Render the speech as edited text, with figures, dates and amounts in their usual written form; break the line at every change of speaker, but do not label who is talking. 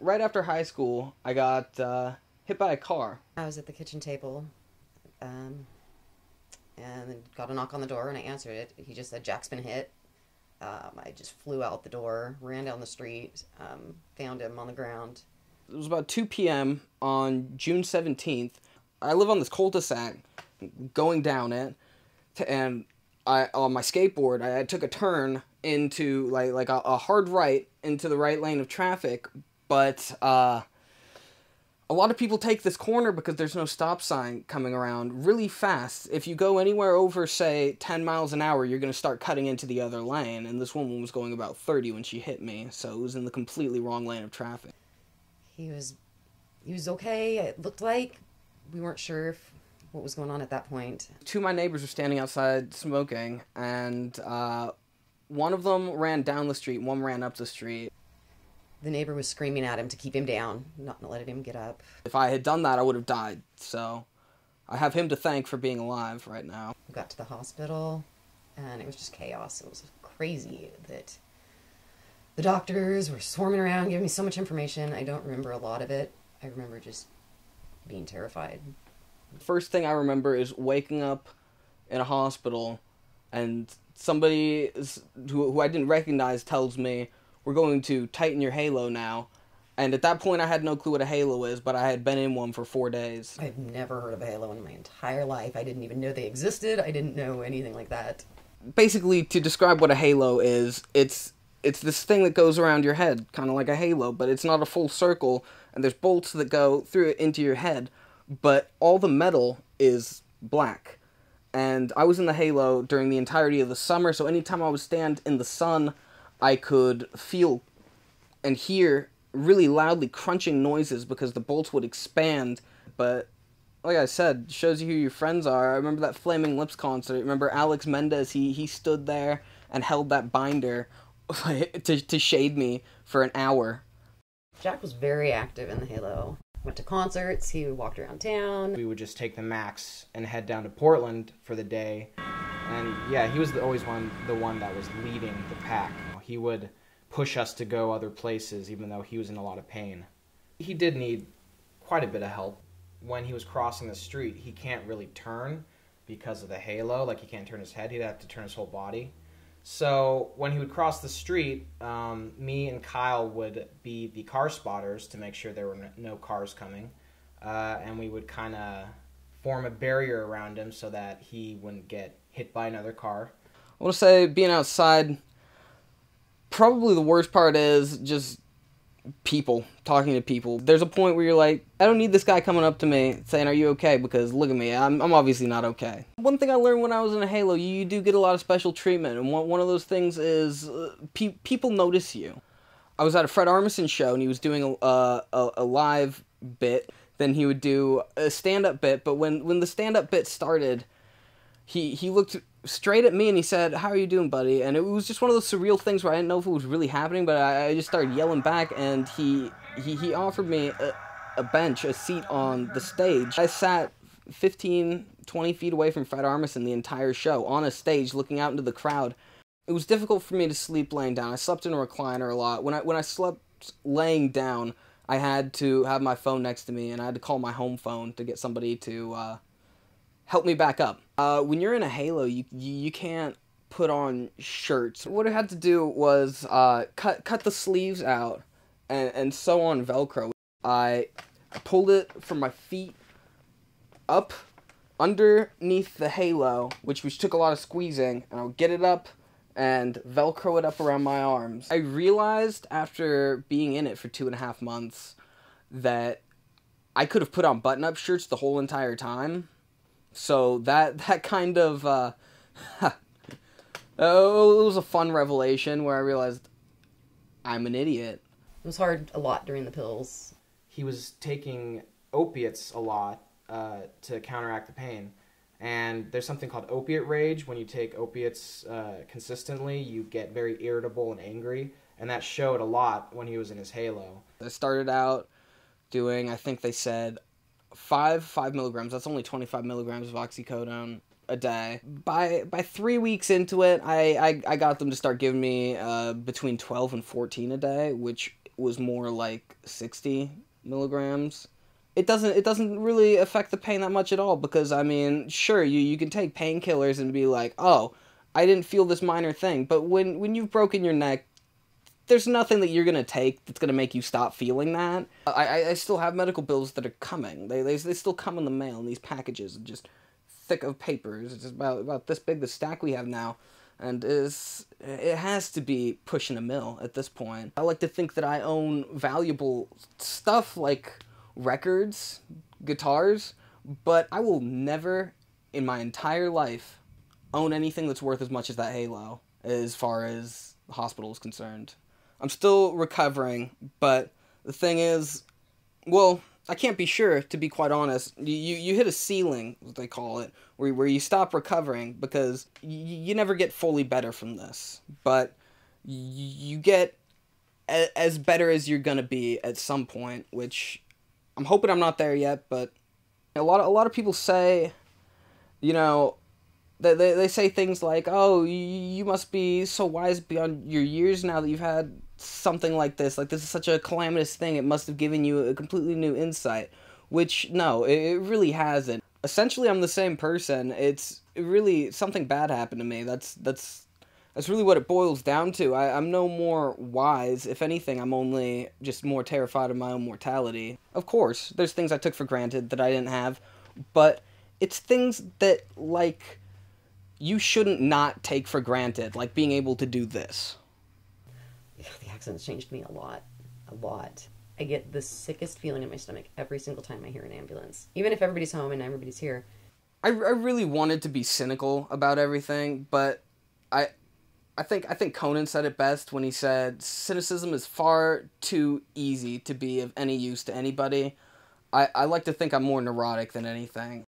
right after high school, I got hit by a car.
I was at the kitchen table, and got a knock on the door, and I answered it. He just said, "Jack's been hit." I just flew out the door, ran down the street, found him on the ground.
It was about 2 p.m. on June 17th. I live on this cul-de-sac, going down it, and on my skateboard, I took a turn into like a hard right into the right lane of traffic, but a lot of people take this corner because there's no stop sign coming around really fast. If you go anywhere over, say, 10 miles an hour, you're going to start cutting into the other lane, and this woman was going about 30 when she hit me, so it was in the completely wrong lane of traffic.
He was okay, it looked like. We weren't sure what was going on at that point.
Two of my neighbors were standing outside smoking, and one of them ran down the street, one ran up the street.
The neighbor was screaming at him to keep him down, not letting him get up.
If I had done that, I would have died, so I have him to thank for being alive right now.
We got to the hospital, and it was just chaos. It was crazy that the doctors were swarming around, giving me so much information. I don't remember a lot of it. I remember just being terrified.
First thing I remember is waking up in a hospital, and somebody who I didn't recognize tells me, "We're going to tighten your halo now." And at that point, I had no clue what a halo is, but I had been in one for 4 days.
I've never heard of a halo in my entire life. I didn't even know they existed. I didn't know anything like that.
Basically, to describe what a halo is, it's this thing that goes around your head, kind of like a halo, but it's not a full circle, and there's bolts that go through it into your head, but all the metal is black. And I was in the halo during the entirety of the summer, so anytime I would stand in the sun, I could feel and hear really loudly crunching noises because the bolts would expand. But like I said, shows you who your friends are. I remember that Flaming Lips concert. Remember Alex Mendez? He stood there and held that binder to shade me for an hour.
Jack was very active in the halo. Went to concerts, he walked around town.
We would just take the Max and head down to Portland for the day. And yeah, he was always the one that was leading the pack. He would push us to go other places even though he was in a lot of pain. He did need quite a bit of help. When he was crossing the street, he can't really turn because of the halo. Like, he can't turn his head, he'd have to turn his whole body. So when he would cross the street, me and Kyle would be the car spotters to make sure there were no cars coming. And we would kind of form a barrier around him so that he wouldn't get hit by another car.
I want to say being outside, probably the worst part is just people, talking to people. There's a point where you're like, I don't need this guy coming up to me saying, "Are you okay?" Because look at me, I'm obviously not okay. One thing I learned when I was in a halo, you do get a lot of special treatment, and one of those things is people notice you. I was at a Fred Armisen show, and he was doing a live bit. Then he would do a stand-up bit, but when the stand-up bit started, he looked straight at me and he said, "How are you doing, buddy?" And it was just one of those surreal things where I didn't know if it was really happening, but I just started yelling back, and he offered me a bench, a seat on the stage. I sat 15, 20 feet away from Fred Armisen the entire show, on a stage, looking out into the crowd. It was difficult for me to sleep laying down. I slept in a recliner a lot. When I slept laying down, I had to have my phone next to me, and I had to call my home phone to get somebody to help me back up. When you're in a halo, you can't put on shirts. What I had to do was cut the sleeves out and sew on Velcro. I pulled it from my feet up underneath the halo, which took a lot of squeezing, and I would get it up and Velcro it up around my arms. I realized after being in it for 2.5 months that I could have put on button-up shirts the whole entire time. So that kind of, it was a fun revelation where I realized I'm an idiot.
It was hard a lot during the pills.
He was taking opiates a lot to counteract the pain. And there's something called opiate rage. When you take opiates consistently, you get very irritable and angry. And that showed a lot when he was in his halo.
I started out doing, I think they said, 5 milligrams. That's only 25 milligrams of oxycodone a day. By 3 weeks into it, I got them to start giving me between 12 and 14 a day, which was more like 60 milligrams. It doesn't really affect the pain that much at all, because, I mean, sure, you can take painkillers and be like, oh, I didn't feel this minor thing, but when you've broken your neck, there's nothing that you're gonna take that's gonna make you stop feeling that. I still have medical bills that are coming. They still come in the mail in these packages, just thick of papers. It's about this big, the stack we have now, and it has to be pushing a mill at this point. I like to think that I own valuable stuff like records, guitars, but I will never in my entire life own anything that's worth as much as that Halo, as far as the hospital is concerned. I'm still recovering, but the thing is, well, I can't be sure, to be quite honest. You hit a ceiling, as they call it, where you stop recovering, because you never get fully better from this. But you get as better as you're gonna be at some point, which I'm hoping I'm not there yet, but a lot of people say, you know, they say things like, oh, you must be so wise beyond your years now that you've had something like this. Like, this is such a calamitous thing. It must have given you a completely new insight. Which, no, it really hasn't. Essentially, I'm the same person. It really, something bad happened to me. That's really what it boils down to. I'm no more wise. If anything, I'm only just more terrified of my own mortality. Of course, there's things I took for granted that I didn't have, but it's things that, like, you shouldn't not take for granted, like being able to do this.
Yeah, the accident's changed me a lot. A lot. I get the sickest feeling in my stomach every single time I hear an ambulance. Even if everybody's home and everybody's here.
I really wanted to be cynical about everything, but I think Conan said it best when he said, cynicism is far too easy to be of any use to anybody. I like to think I'm more neurotic than anything.